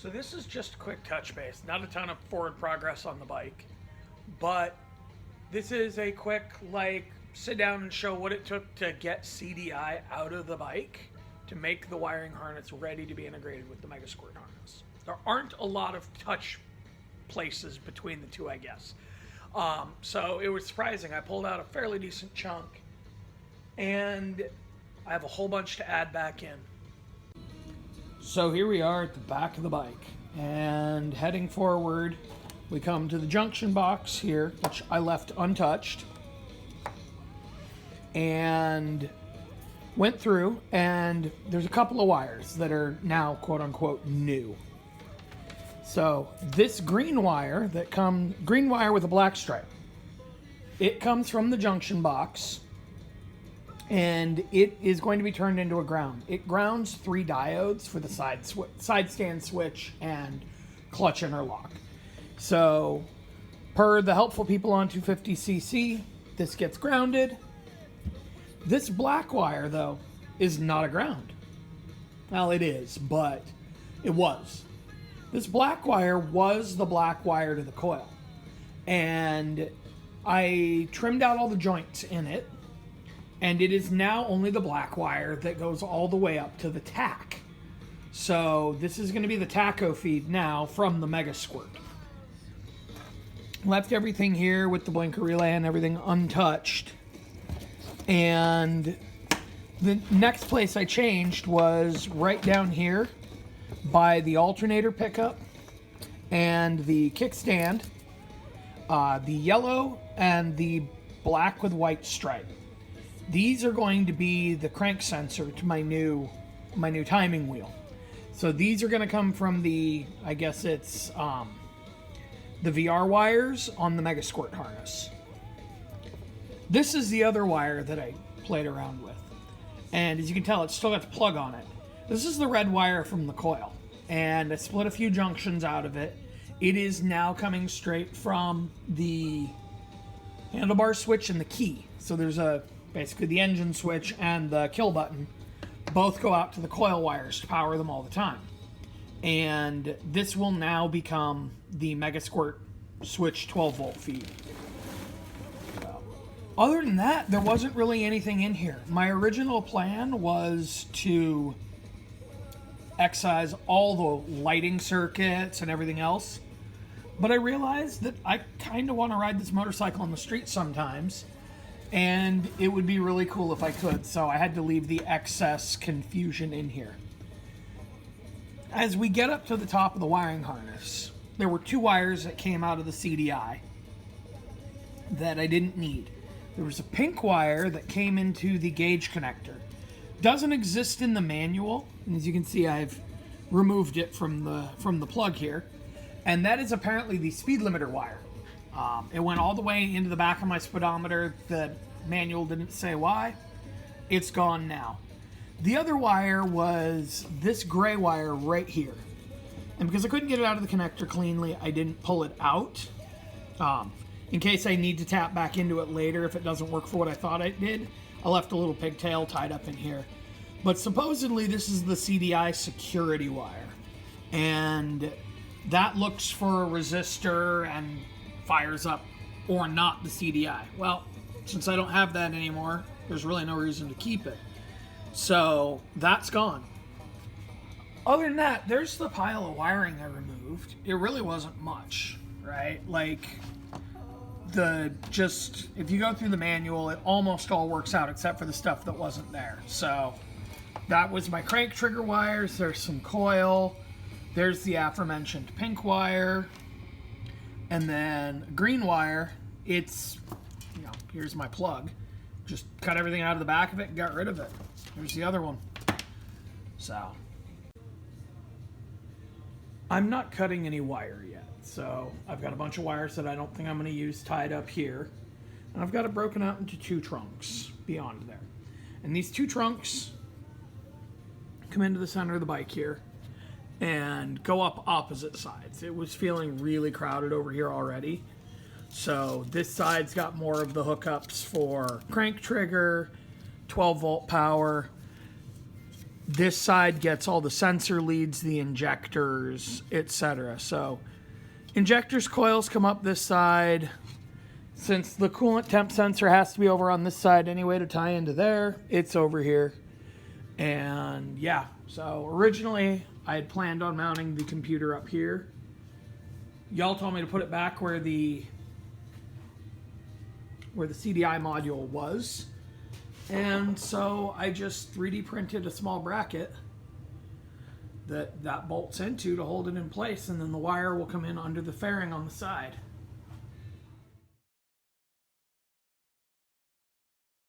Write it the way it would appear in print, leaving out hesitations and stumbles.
So this is just a quick touch base, not a ton of forward progress on the bike, but this is a quick, like, sit down and show what it took to get CDI out of the bike to make the wiring harness ready to be integrated with the Megasquirt harness. There aren't a lot of touch places between the two, I guess. So it was surprising. I pulled out a fairly decent chunk, and I have a whole bunch to add back in. So here we are at the back of the bike, and heading forward, we come to the junction box here, which I left untouched, and went through, and there's a couple of wires that are now quote-unquote new. So this green wire green wire with a black stripe, it comes from the junction box, and it is going to be turned into a ground. It grounds 3 diodes for the side stand switch and clutch interlock. So per the helpful people on 250cc, this gets grounded. This black wire, though, is not a ground. Well, it is, but it was. This black wire was the black wire to the coil. And I trimmed out all the joints in it, and it is now only the black wire that goes all the way up to the tack. So this is going to be the tacho feed now from the Megasquirt. Left everything here with the blinker relay and everything untouched. And the next place I changed was right down here by the alternator pickup and the kickstand, the yellow and the black with white stripe. These are going to be the crank sensor to my new timing wheel. So these are going to come from the, I guess it's the VR wires on the Megasquirt harness. This is the other wire that I played around with. And as you can tell, it's still got the plug on it. This is the red wire from the coil. And I split a few junctions out of it. It is now coming straight from the handlebar switch and the key. So there's basically the engine switch and the kill button. Both go out to the coil wires to power them all the time. And this will now become the Megasquirt switch 12 volt feed. Other than that, there wasn't really anything in here. My original plan was to excise all the lighting circuits and everything else, but I realized that I kind of want to ride this motorcycle on the street sometimes, and it would be really cool if I could, so I had to leave the excess confusion in here. As we get up to the top of the wiring harness, there were 2 wires that came out of the CDI that I didn't need. There was a pink wire that came into the gauge connector. Doesn't exist in the manual, and as you can see, I've removed it from the plug here, and that is apparently the speed limiter wire. It went all the way into the back of my speedometer. The manual didn't say why. It's gone now. The other wire was this gray wire right here, and because I couldn't get it out of the connector cleanly, I didn't pull it out. In case I need to tap back into it later if it doesn't work for what I thought it did, I left a little pigtail tied up in here. But supposedly this is the CDI security wire, and that looks for a resistor and fires up or not the CDI. Well, since I don't have that anymore, there's really no reason to keep it. So that's gone. Other than that, there's the pile of wiring I removed. It really wasn't much, right? Like, if you go through the manual, it almost all works out except for the stuff that wasn't there. So that was my crank trigger wires. There's some coil. There's the aforementioned pink wire. And then green wire, it's, here's my plug. Just cut everything out of the back of it and got rid of it. Here's the other one. So I'm not cutting any wire yet. So I've got a bunch of wires that I don't think I'm going to use tied up here. And I've got it broken out into 2 trunks beyond there. And these 2 trunks come into the center of the bike here and go up opposite sides. It was feeling really crowded over here already. So this side's got more of the hookups for crank trigger, 12 volt power. This side gets all the sensor leads, the injectors, etc. So injectors coils come up this side. Since the coolant temp sensor has to be over on this side anyway to tie into there, it's over here. And yeah, so originally I had planned on mounting the computer up here. Y'all told me to put it back where the CDI module was. And so I just 3D printed a small bracket that bolts into to hold it in place, and then the wire will come in under the fairing on the side.